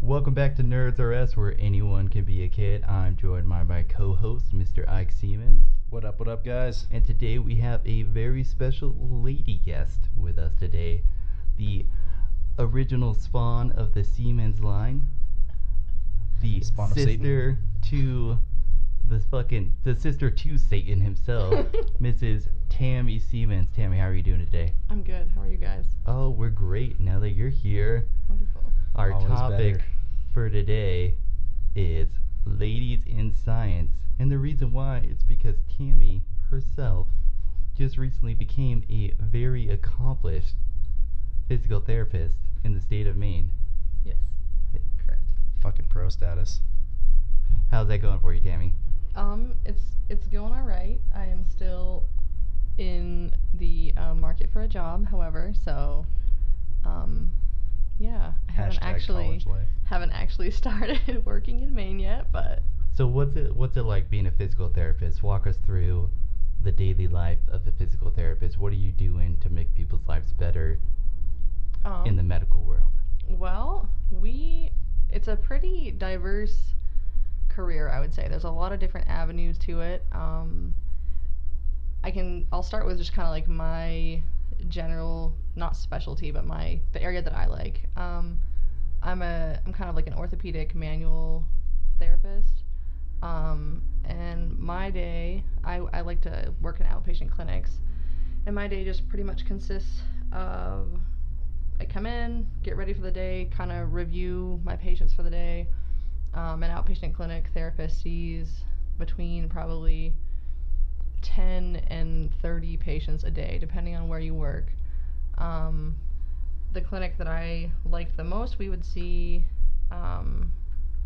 Welcome back to NrdsRUs, where anyone can be a kid. I'm joined by my co-host, Mr. Ike Seamans. What up, guys? And today we have a very special lady guest with us today. The original spawn of the Seamans line. The Spawn of sister to the sister to Satan himself, Mrs. Tammi Seamans. Tammi, how are you doing today? I'm good. How are you guys? Oh, we're great. Now that you're here, Wonderful. our Always topic better. for today is ladies in science. And the reason why is because Tammi herself just recently became a very accomplished physical therapist in the state of Maine. Yes. Correct. Fucking pro status. How's that going for you, Tammi? It's going all right. I am still in the market for a job, however, so yeah, I haven't actually started working in Maine yet, but So what's it like being a physical therapist? Walk us through the daily life of a physical therapist. What are you doing to make people's lives better in the medical world? Well, it's a pretty diverse career, I would say. There's a lot of different avenues to it. I'll start with just kind of like my general, not specialty, but the area that I like. I'm kind of like an orthopedic manual therapist. And my day, I like to work in outpatient clinics, and my day just pretty much consists of I come in, get ready for the day, kind of review my patients for the day. An outpatient clinic therapist sees between probably 10 and 30 patients a day, depending on where you work. The clinic that I liked the most, we would see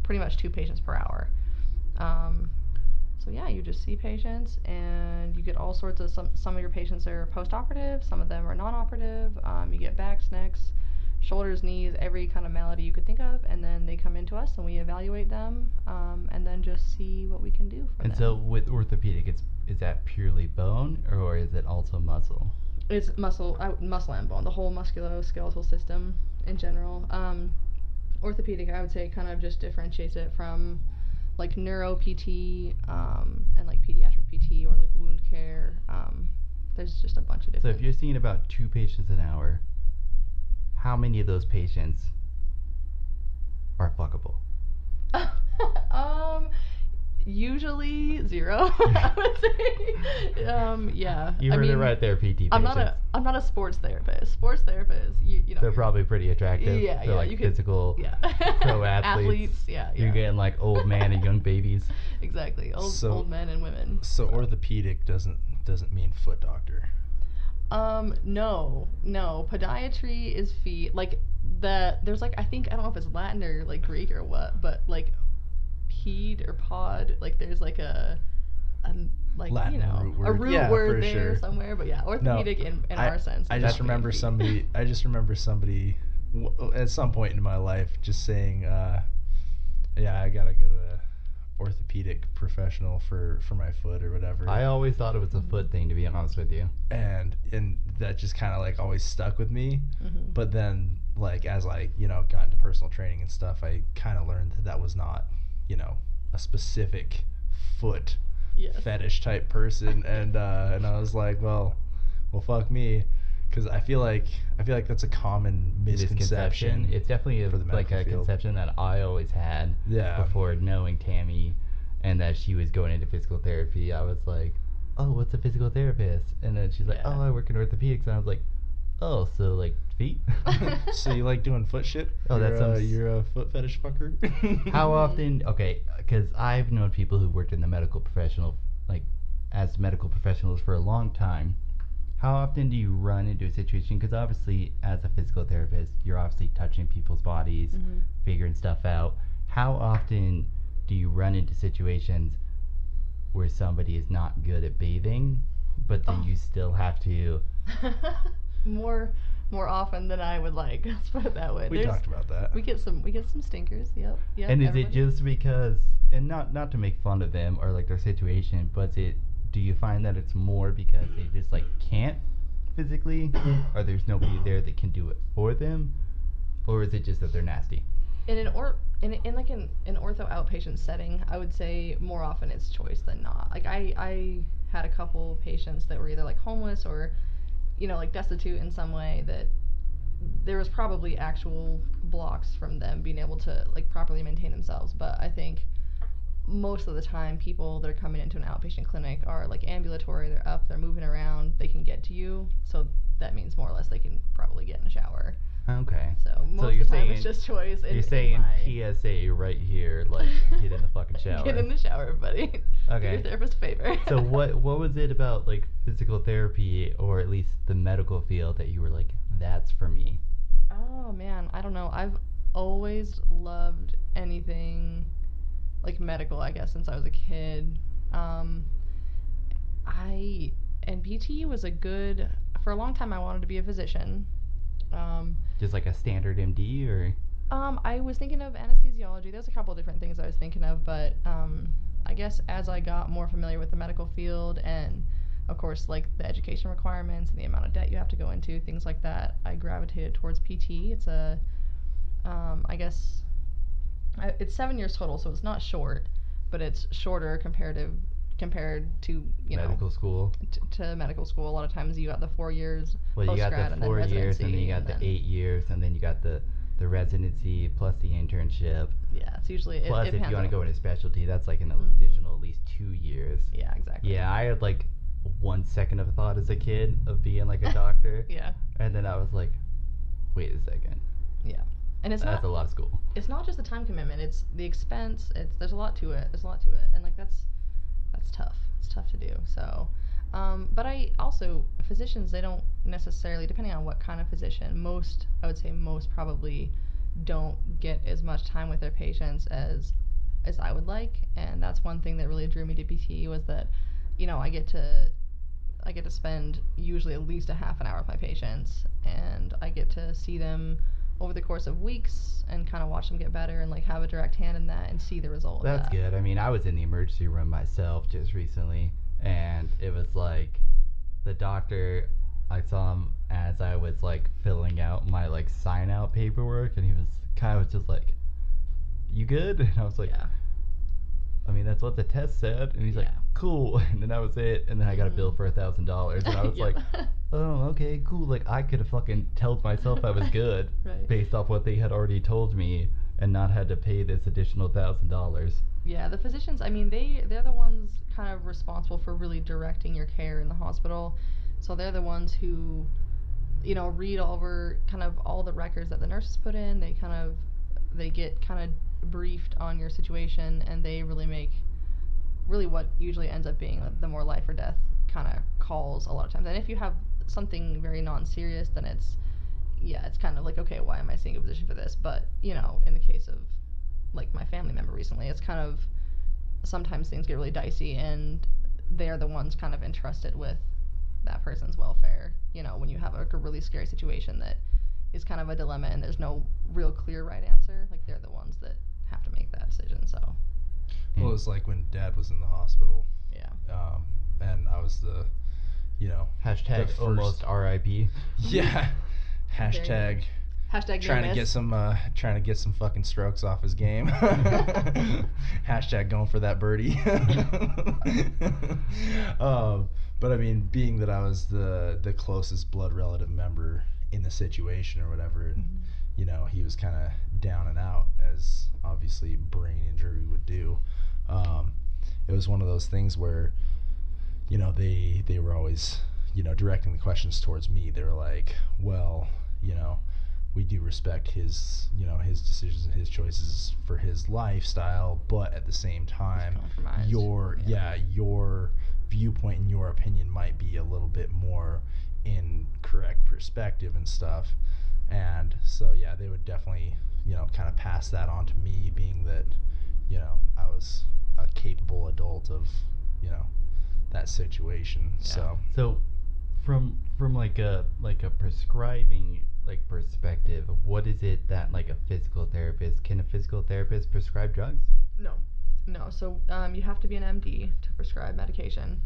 pretty much 2 patients per hour. So yeah, you just see patients, and you get all sorts of, some of your patients are post-operative, some of them are non-operative. You get backs, necks, shoulders, knees, every kind of malady you could think of, and then they come into us and we evaluate them, and then just see what we can do for them. And so with orthopedic, is that purely bone, or is it also muscle? It's muscle and bone, the whole musculoskeletal system in general. Orthopedic, I would say, kind of just differentiates it from like neuro PT and like pediatric PT or like wound care. There's just a bunch of different. So if you're seeing about 2 patients an hour, how many of those patients are fuckable? Usually 0. I would say. Yeah. You heard it right there, PT patients. I'm not a sports therapist. Sports therapists, you know. They're probably pretty attractive. Yeah, They're like physical pro athletes. Yeah. You're getting like old man and young babies. Exactly. Old men and women. So orthopedic doesn't mean foot doctor. No. Podiatry is feet. Like there's like, I don't know if it's Latin or like Greek or what, but like ped or pod, like there's like a like Latin root word. word for there sure. somewhere, but yeah, orthopedic in our sense. I just remember somebody at some point in my life just saying, I gotta go to a orthopedic professional for my foot or whatever. I always thought it was a foot thing, to be honest with you. And that just kind of like always stuck with me. Mm-hmm. But then like as I got into personal training and stuff, I kind of learned that was not a specific foot fetish type person. And I was like, well fuck me, because I feel like that's a common misconception. It's definitely like a conception that I always had before knowing Tammi, and that she was going into physical therapy. I was like, oh, what's a physical therapist? And then she's like, oh, I work in orthopedics. And I was like, oh, so like feet? So you like doing foot shit? Oh, you're a foot fetish fucker? How often? Okay, because I've known people who worked in the medical professional, like as medical professionals for a long time. How often do you run into a situation? Because obviously, as a physical therapist, you're obviously touching people's bodies, mm-hmm. figuring stuff out. How often do you run into situations where somebody is not good at bathing, but then you still have to? More often than I would like. Let's put it that way. We talked about that. We get some stinkers. Yep. And is it just because, and not to make fun of them or like their situation, but do you find that it's more because they just like can't physically, or there's nobody there that can do it for them, or is it just that they're nasty? in an ortho outpatient setting, I would say more often it's choice than not. Like I had a couple patients that were either like homeless or, like destitute in some way, that there was probably actual blocks from them being able to like properly maintain themselves. But I think most of the time people that are coming into an outpatient clinic are like ambulatory, they're up, they're moving around, they can get to you, so that means more or less they can probably get in a shower. Okay. So most of the time it's just choice. You're saying PSA right here, like, get in the fucking shower. Get in the shower, buddy. Okay. Do your therapist a favor. So what was it about, like, physical therapy, or at least the medical field, that you were like, that's for me? Oh, man. I don't know. I've always loved anything, like, medical, I guess, since I was a kid. And PT was for a long time I wanted to be a physician. Just like a standard MD, or? I was thinking of anesthesiology. There's a couple different things I was thinking of, but I guess as I got more familiar with the medical field and, of course, like the education requirements and the amount of debt you have to go into, things like that, I gravitated towards PT. It's it's 7 years total, so it's not short, but it's shorter compared to medical school. To medical school. A lot of times you got the 4 years. Well, you got the 4 years, and then you got the 8 years, and then you got the residency plus the internship. Yeah, it's usually plus if you want to go into specialty, that's like an mm-hmm. additional at least 2 years. Yeah, exactly. Yeah, I had like 1 second of thought as a kid of being like a doctor. Yeah. And then I was like, wait a second. Yeah. And that's a lot of school. It's not just the time commitment, it's the expense, there's a lot to it. And like that's tough. It's tough to do. So but physicians, they don't necessarily, depending on what kind of physician, I would say most probably don't get as much time with their patients as I would like. And that's one thing that really drew me to PT, was that, I get to spend usually at least a half an hour with my patients, and I get to see them over the course of weeks and kind of watch them get better and like have a direct hand in that and see the result. That's good. I mean, I was in the emergency room myself just recently, and it was like the doctor, I saw him as I was like filling out my like sign out paperwork, and he was kind of just like, "You good?" And I was like, yeah. I mean, that's what the test said. And he's like, "Cool." And then that was it. And then I got a bill for $1,000, and I was like, "Oh, okay, cool." Like, I could have fucking told myself I was good right. based off what they had already told me, and not had to pay this additional $1,000. Yeah, the physicians, I mean, they're the ones kind of responsible for really directing your care in the hospital. So they're the ones who, read over kind of all the records that the nurses put in. They get kind of briefed on your situation, and they really make what usually ends up being the more life or death kind of calls a lot of times. And if you have something very non-serious, then it's kind of like, okay, why am I seeing a physician for this? But in the case of like my family member recently, it's kind of, sometimes things get really dicey, and they're the ones kind of entrusted with that person's welfare. When you have a really scary situation that is kind of a dilemma and there's no real clear right answer, like they're the ones that have to make that decision. So well, it was like when Dad was in the hospital, and I was the hashtag almost RIP. Yeah. Hashtag trying to get some fucking strokes off his game. Hashtag going for that birdie. But I mean, being that I was the closest blood relative member in the situation or whatever, and he was kind of down and out, as obviously brain injury would do. It was one of those things where they were always directing the questions towards me. They were like, well, we do respect his decisions and his choices for his lifestyle, but at the same time, your viewpoint and your opinion might be a little bit more in correct perspective and stuff. And so they would definitely kind of pass that on to me, being that I was a capable adult of that situation. So from like a prescribing perspective, what is it that like a physical therapist, can a physical therapist prescribe drugs? No. So you have to be an MD to prescribe medication.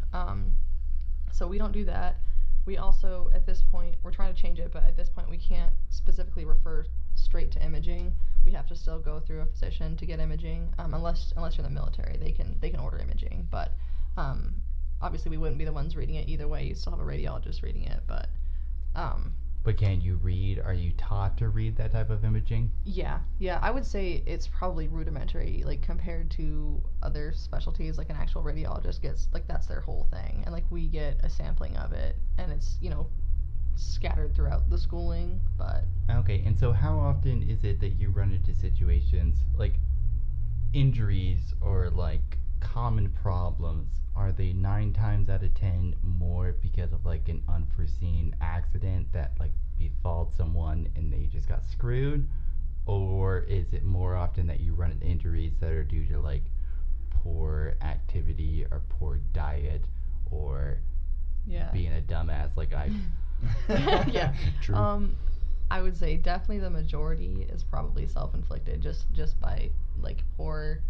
So we don't do that. We also, at this point, we're trying to change it, but at this point we can't specifically refer straight to imaging. We have to still go through a physician to get imaging, unless you're in the military, they can order imaging. But obviously we wouldn't be the ones reading it either way. You still have a radiologist reading it, but. But can you read? Are you taught to read that type of imaging? Yeah. I would say it's probably rudimentary, like compared to other specialties. Like an actual radiologist gets, like, that's their whole thing, and like we get a sampling of it, and it's scattered throughout the schooling. But okay, and so how often is it that you run into situations like injuries or like common problems? Are they 9 times out of 10 more because of like an unforeseen accident that like befalled someone and they just got screwed? Or is it more often that you run into injuries that are due to like poor activity or poor diet or being a dumbass like I? Yeah. True. I would say definitely the majority is probably self-inflicted just by like poor,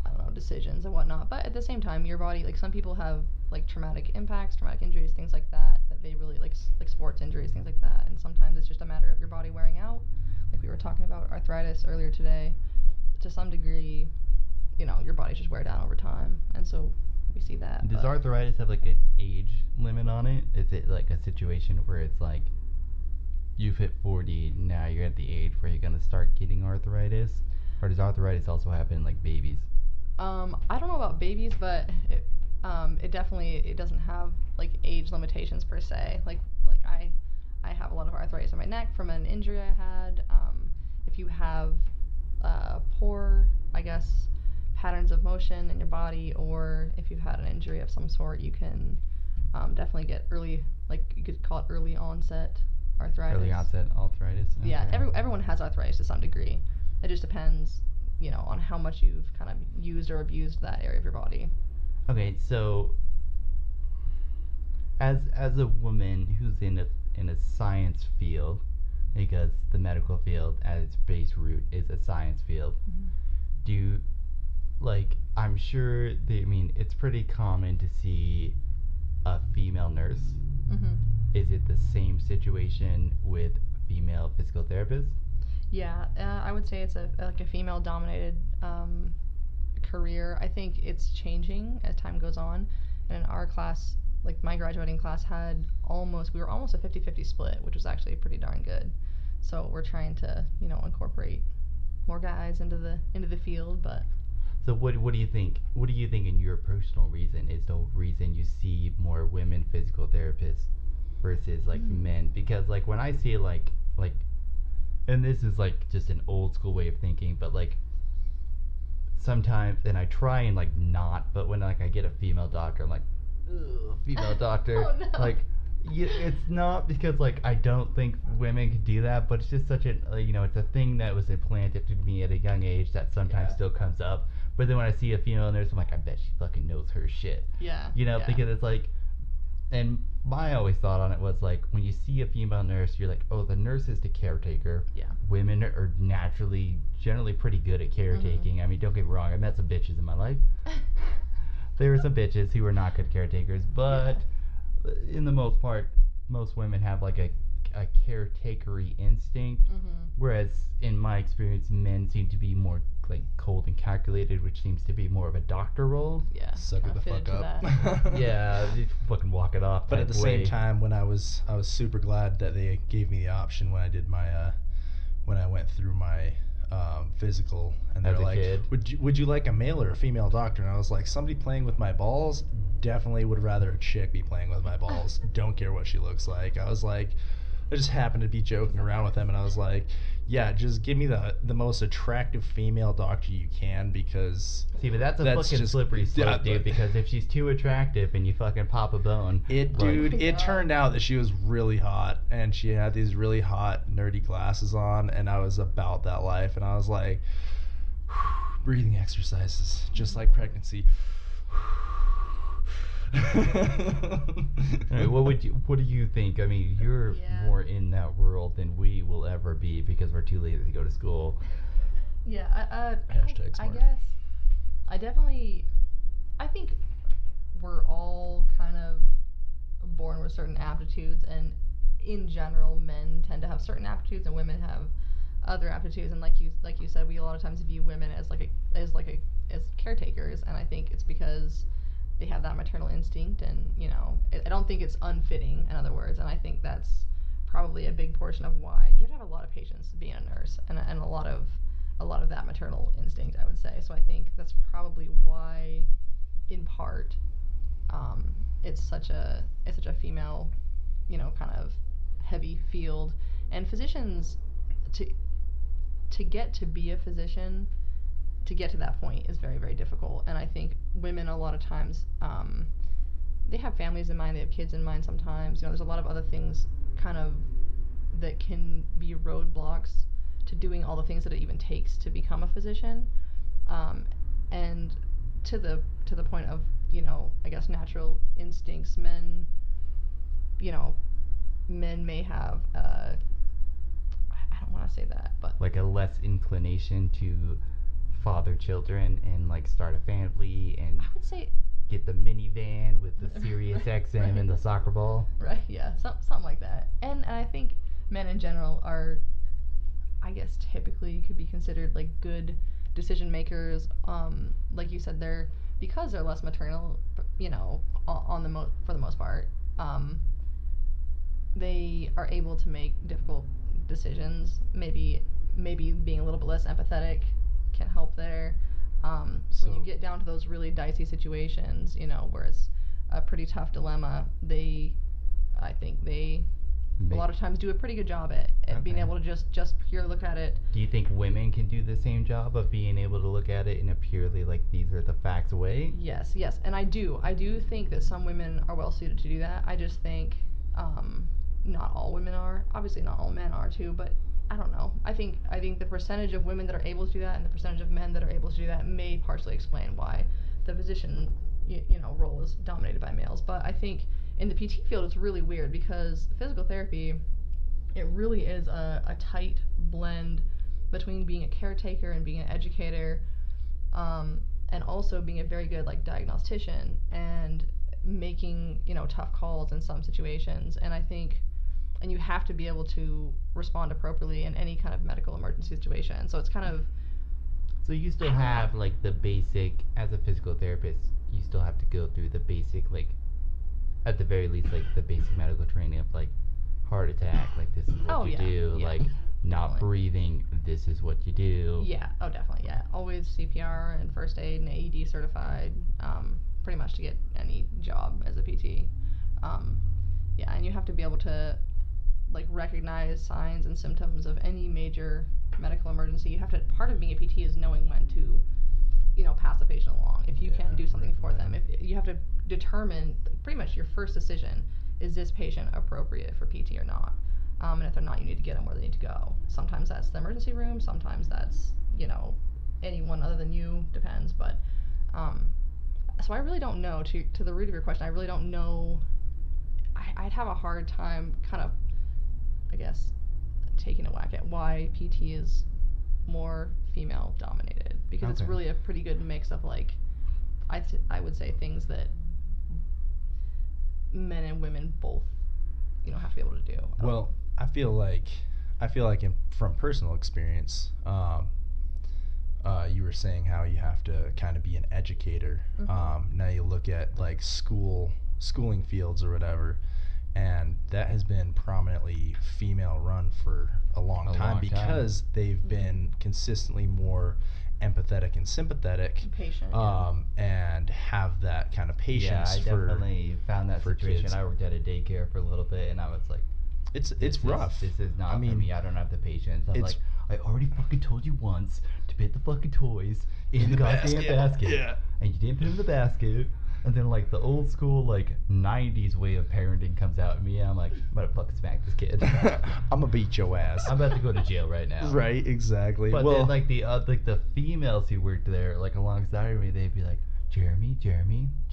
I don't know, decisions and whatnot. But at the same time, your body, like some people have like traumatic impacts, traumatic injuries, things like that they really like sports injuries, things like that. And sometimes it's just a matter of your body wearing out. Like we were talking about arthritis earlier today. To some degree, your bodies just wear down over time, and so we see that. Does arthritis have like an age limit on it? Is it like a situation where it's like you've hit 40, now you're at the age where you're gonna start getting arthritis? Or does arthritis also happen in like babies? I don't know about babies, but it definitely doesn't have like age limitations per se. Like I have a lot of arthritis in my neck from an injury I had. If you have poor, I guess, patterns of motion in your body, or if you've had an injury of some sort, you can definitely get early, like you could call it early onset arthritis. Early onset arthritis? Okay. Yeah, everyone has arthritis to some degree. It just depends, on how much you've kind of used or abused that area of your body. Okay, so as a woman who's in a science field, because the medical field at its base root is a science field, do you, like, I'm sure it's pretty common to see a female nurse. Is it the same situation with female physical therapists? Yeah, I would say it's a female-dominated career. I think it's changing as time goes on. And in our class, like my graduating class we were almost a 50-50 split, which was actually pretty darn good. So we're trying to, incorporate more guys into the field, but. So what do you think? What do you think in your personal reason is the reason you see more women physical therapists versus like men? Because like when I see like and this is like just an old school way of thinking, but like sometimes, and I try and like not, but when like I get a female doctor, I'm like, ugh, female doctor. Oh, no. Like, it's not because like I don't think women can do that, but it's just such a it's a thing that was implanted to me at a young age that sometimes still comes up. But then when I see a female nurse, I'm like, I bet she fucking knows her shit. Yeah. Because it's like, and my always thought on it was like, when you see a female nurse, you're like, oh, the nurse is the caretaker. Yeah. Women are generally pretty good at caretaking. I mean, don't get me wrong, I met some bitches in my life. There were some bitches who were not good caretakers, but in the most part, most women have like a caretakery instinct, whereas in my experience, men seem to be more like cold and calculated, which seems to be more of a doctor role. Yeah, suck it the fuck up. Yeah, you fucking walk it off. But at the same time, when I was super glad that they gave me the option when I did my when I went through my physical, and they're like, would you like a male or a female doctor? And I was like, somebody playing with my balls? Definitely would rather a chick be playing with my balls. Don't care what she looks like. I was like, I just happened to be joking around with them, and I was like, yeah, just give me the most attractive female doctor you can, because see, but that's fucking just, slippery slope, dude, because if she's too attractive and you fucking pop a bone, it turned out that she was really hot, and she had these really hot nerdy glasses on, and I was about that life, and I was like, breathing exercises, just like pregnancy. Right, what do you think? I mean, you're more in that world than we will ever be because we're too lazy to go to school. Yeah, Hashtag smart. I think we're all kind of born with certain aptitudes, and in general, men tend to have certain aptitudes and women have other aptitudes, and like you said, we a lot of times view women as caretakers, and I think it's because they have that maternal instinct, and I don't think it's unfitting, in other words, and I think that's probably a big portion of why you have to have a lot of patience being a nurse, and a lot of that maternal instinct, I would say. So I think that's probably why, in part, it's such a female, kind of heavy field, and physicians to get to be a physician, to get to that point is very, very difficult. And I think women a lot of times, they have families in mind, they have kids in mind sometimes. There's a lot of other things kind of that can be roadblocks to doing all the things that it even takes to become a physician. And to the point of, I guess natural instincts, men may have, I don't want to say that, but like a less inclination to father children and like start a family and I would say get the minivan with the Sirius XM right. and the soccer ball. Right, yeah, something like that. And I think men in general are, I guess, typically could be considered like good decision makers. Like you said, because they're less maternal, for the most part, they are able to make difficult decisions. Maybe being a little bit less empathetic can help there. When you get down to those really dicey situations, where it's a pretty tough dilemma, I think they a lot of times do a pretty good job at being able to just pure look at it. Do you think women can do the same job of being able to look at it in a purely like these are the facts way? Yes, and I do think that some women are well suited to do that. I just think not all women are. Obviously not all men are too, but I don't know. I think the percentage of women that are able to do that and the percentage of men that are able to do that may partially explain why the physician role is dominated by males. But I think in the PT field it's really weird because physical therapy, it really is a tight blend between being a caretaker and being an educator, and also being a very good like diagnostician and making tough calls in some situations. And I think you have to be able to respond appropriately in any kind of medical emergency situation. So it's kind of... So you still have like the basic, as a physical therapist, you still have to go through the basic, like at the very least, like the basic medical training of like heart attack, like this is what you do, like not breathing, this is what you do. Yeah, oh definitely, yeah. Always CPR and first aid and AED certified, pretty much to get any job as a PT. Yeah, and you have to be able to like recognize signs and symptoms of any major medical emergency. You have to, part of being a PT is knowing when to, pass the patient along. If you can do something for them, if you have to determine pretty much your first decision, is this patient appropriate for PT or not? And if they're not, you need to get them where they need to go. Sometimes that's the emergency room, sometimes that's, anyone other than you, depends. But, so I really don't know, to the root of your question, I really don't know. I'd have a hard time kind of, I guess, taking a whack at why PT is more female dominated, because it's really a pretty good mix of like, I would say things that men and women both, have to be able to do. Well, I feel like from personal experience, you were saying how you have to kind of be an educator. Mm-hmm. Now you look at like schooling fields or whatever, and that has been prominently female run for a long time because they've been consistently more empathetic and sympathetic, patient, and have that kind of patience. Yeah, I definitely found that situation. Kids. I worked at a daycare for a little bit, and I was like, it's rough. This is not for me. I don't have the patience. I'm like, I already fucking told you once to put the fucking toys in the goddamn basket. Yeah. And you didn't put them in the basket. And then like the old school like 90s way of parenting comes out at me, and I'm like, I'm gonna fucking smack this kid. I'm gonna beat your ass. I'm about to go to jail right now. Right, exactly. But then like the females who worked there like alongside me, they'd be like, Jeremy,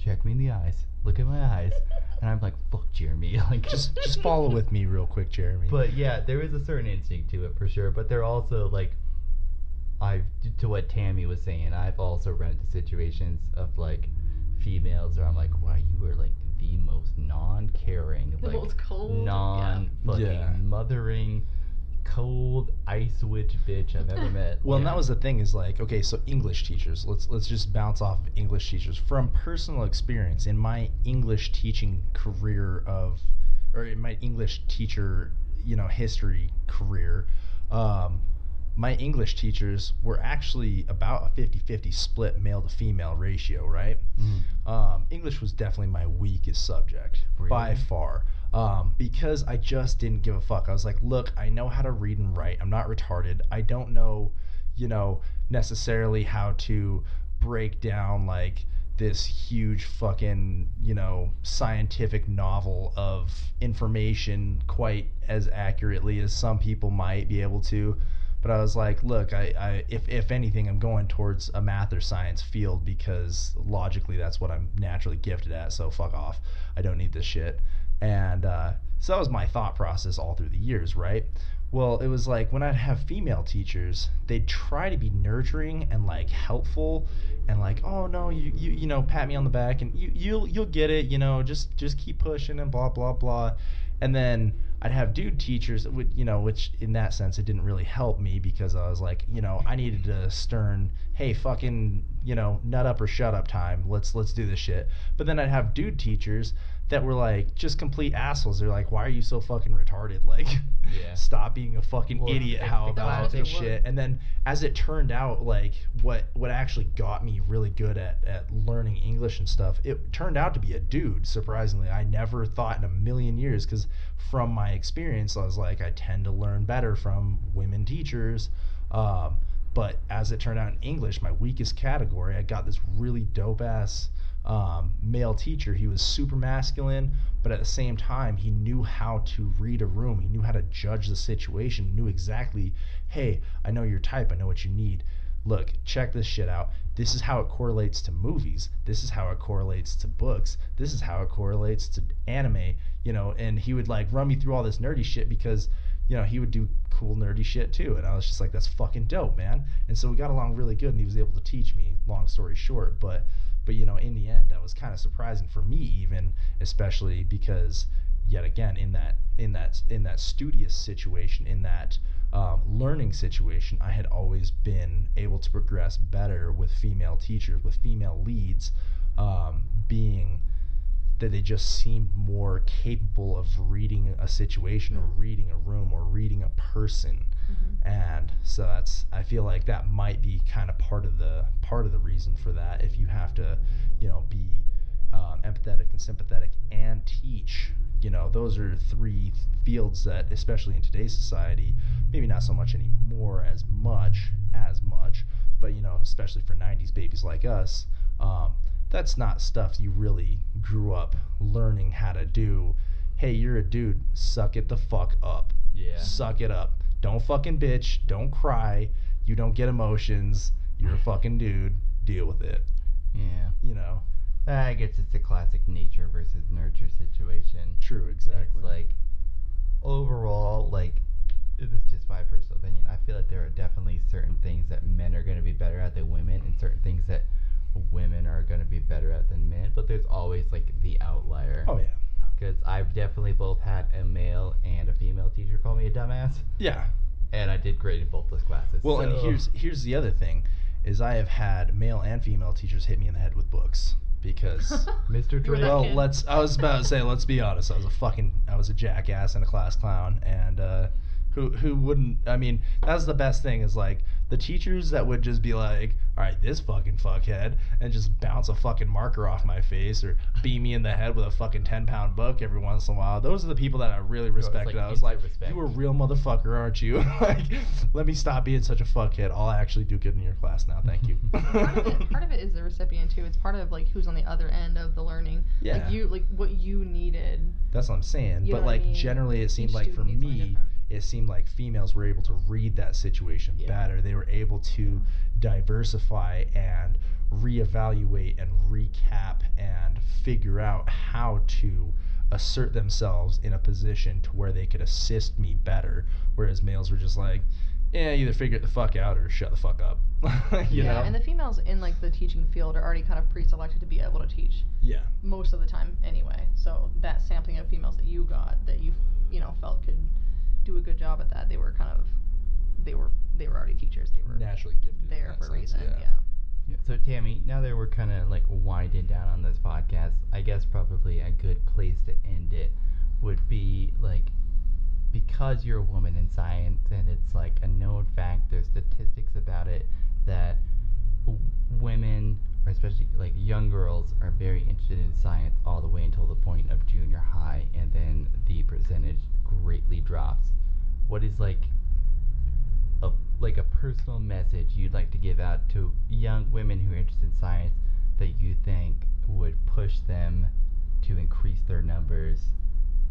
check me in the eyes. Look at my eyes. And I'm like, fuck Jeremy. Like just follow with me real quick, Jeremy. But yeah, there is a certain instinct to it for sure. But they're also like, to what Tammy was saying, I've also run into situations of like females where I'm like, wow, you are like the most non-caring, the like most cold, non-fucking mothering cold ice witch bitch I've ever met. Well, and that was the thing is like, okay, so English teachers, let's just bounce off of English teachers. From personal experience in my English teaching career or in my English teacher, history career, my English teachers were actually about a 50-50 split male to female ratio, right? English was definitely my weakest subject by far. Because I just didn't give a fuck. I was like, look, I know how to read and write. I'm not retarded. I don't know, necessarily how to break down like this huge fucking, scientific novel of information quite as accurately as some people might be able to. But I was like, look, if anything, I'm going towards a math or science field because logically that's what I'm naturally gifted at, so fuck off. I don't need this shit. And so that was my thought process all through the years, right? Well, it was like when I'd have female teachers, they'd try to be nurturing and like helpful and like, oh no, you pat me on the back and you'll get it, just keep pushing and blah blah blah. And then I'd have dude teachers that would, which in that sense it didn't really help me because I was like, I needed a stern, hey, fucking, nut up or shut up time. Let's do this shit. But then I'd have dude teachers that were like just complete assholes. They're like, why are you so fucking retarded? Like, stop being a fucking idiot. How about this shit? And then as it turned out, like what actually got me really good at learning English and stuff, it turned out to be a dude. Surprisingly, I never thought in a million years, because from my experience, I was like, I tend to learn better from women teachers. But as it turned out in English, my weakest category, I got this really dope ass male teacher. He was super masculine, but at the same time he knew how to read a room. He knew how to judge the situation. He knew exactly, hey, I know your type, I know what you need. Look, check this shit out. This is how it correlates to movies. This is how it correlates to books. This is how it correlates to anime, and he would like run me through all this nerdy shit because he would do cool nerdy shit too, and I was just like, that's fucking dope, man. And so we got along really good, and he was able to teach me, long story short. But in the end, that was kind of surprising for me, even, especially because yet again in that studious situation, in that learning situation, I had always been able to progress better with female teachers, with female leads, being that they just seemed more capable of reading a situation or reading a room or reading a person. And so I feel like that might be kind of part of the reason for that. If you have to, be empathetic and sympathetic and teach, those are three fields that, especially in today's society, maybe not so much anymore as much, but especially for 90s babies like us, that's not stuff you really grew up learning how to do. Hey, you're a dude, suck it the fuck up. Yeah. Suck it up. Don't fucking bitch. Don't cry. You don't get emotions. You're a fucking dude. Deal with it. Yeah. I guess it's a classic nature versus nurture situation. True, exactly. It's like, overall, like, this is just my personal opinion, I feel like there are definitely certain things that men are going to be better at than women, and certain things that women are going to be better at than men, but there's always, like, the outlier. Oh, yeah. Because I've definitely both had a male and a female teacher call me a dumbass. Yeah. And I did great in both those classes. Well, and here's the other thing, is I have had male and female teachers hit me in the head with books. Because Mr. Dre. Well, I was about to say, let's be honest, I was a jackass and a class clown, and who wouldn't? I mean, that's the best thing, is like the teachers that would just be like, all right, this fucking fuckhead, and just bounce a fucking marker off my face or beat me in the head with a fucking 10-pound book every once in a while. Those are the people that I really respected. I was like, you a real motherfucker, aren't you? Like, let me stop being such a fuckhead. I'll actually do good in your class now. Thank you. Part of it is the recipient too. It's part of like who's on the other end of the learning. Yeah. Like what you needed. That's what I'm saying. You but know what like I mean? generally, it seemed Each like for student needs something me, different. it seemed like females were able to read that situation better. They were able to diversify and reevaluate and recap and figure out how to assert themselves in a position to where they could assist me better, whereas males were just like, either figure it the fuck out or shut the fuck up. you know? And the females in like the teaching field are already kind of pre-selected to be able to teach. Yeah. Most of the time anyway. So that sampling of females that you got that you felt could do a good job at that. They were already teachers. They were naturally gifted there for a reason. Yeah. Yeah. So Tammi, now that we're kind of like winding down on this podcast, I guess probably a good place to end it would be like, because you're a woman in science and it's like a known fact, there's statistics about it, that women, or especially like young girls, are very interested in science all the way until the point of junior high, and then the percentage greatly drops. What is like a personal message you'd like to give out to young women who are interested in science that you think would push them to increase their numbers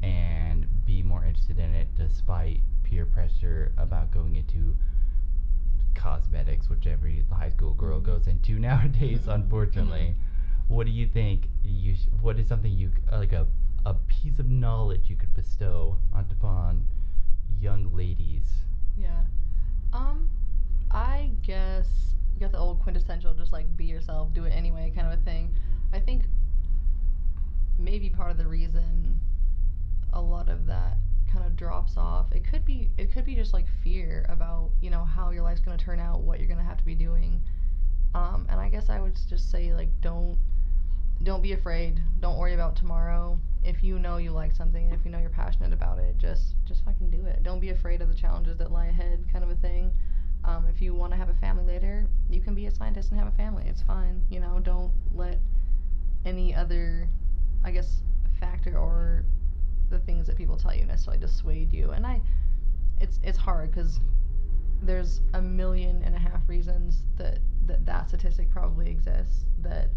and be more interested in it despite peer pressure about going into cosmetics, which every high school girl goes into nowadays, unfortunately? What do you think what is something you like a piece of knowledge you could bestow upon young ladies? Yeah. I guess you got the old quintessential just like be yourself, do it anyway kind of a thing. I think maybe part of the reason a lot of that kind of drops off, it could be just like fear about, you know, how your life's going to turn out, what you're going to have to be doing. And I guess I would just say, like, don't be afraid. Don't worry about tomorrow. If you know you like something, and if you know you're passionate about it, just fucking do it. Don't be afraid of the challenges that lie ahead, kind of a thing. If you want to have a family later, you can be a scientist and have a family. It's fine. You know, don't let any other, I guess, factor or the things that people tell you necessarily dissuade you. And it's hard because there's 1.5 million reasons that statistic probably exists, that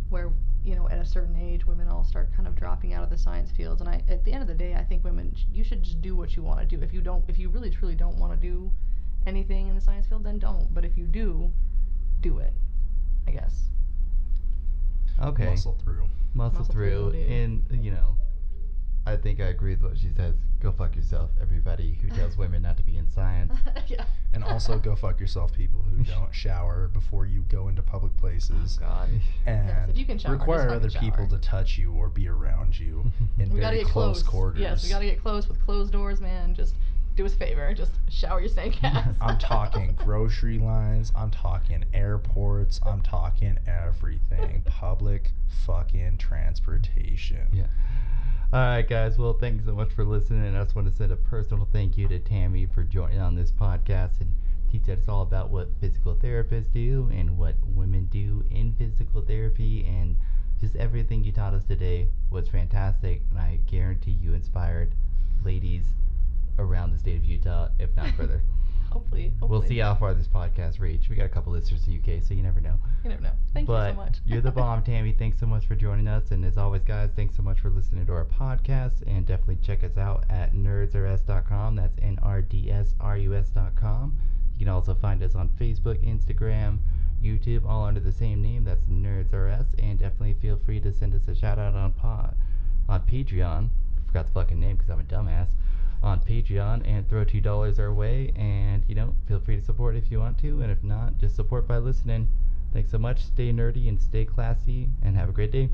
where, you know, at a certain age women all start kind of dropping out of the science fields. And at the end of the day, I think women, you should just do what you want to do. If you really truly don't want to do anything in the science field, then don't. But if you do it, I guess. Okay. Muscle through. And, you know, I think I agree with what she says. Go fuck yourself, everybody who tells women not to be in science. Yeah. And also go fuck yourself, people who don't shower before you go into public places. Oh, God. And yes, if you can shower, require other people to touch you or be around you in we very close quarters. Yes, we gotta get close with closed doors, man. Just do us a favor. Just shower your stank ass. I'm talking grocery lines. I'm talking airports. I'm talking everything. Public fucking transportation. Yeah. Alright guys, well thanks so much for listening. I just want to send a personal thank you to Tammi for joining on this podcast and teaching us all about what physical therapists do and what women do in physical therapy, and just everything you taught us today was fantastic, and I guarantee you inspired ladies around the state of Utah, if not further. Hopefully. We'll see how far this podcast reaches. We got a couple listeners in the UK, so you never know. You never know. Thank you so much. You're the bomb, Tammi. Thanks so much for joining us. And as always, guys, thanks so much for listening to our podcast. And definitely check us out at NrdsRUs.com. That's NrdsRUS.com. You can also find us on Facebook, Instagram, YouTube, all under the same name. That's NrdsRUs. And definitely feel free to send us a shout out on Patreon. I forgot the fucking name because I'm a dumbass. On Patreon, and throw $2 our way, and you know, feel free to support if you want to, and if not, just support by listening. Thanks so much. Stay nerdy and stay classy, and have a great day.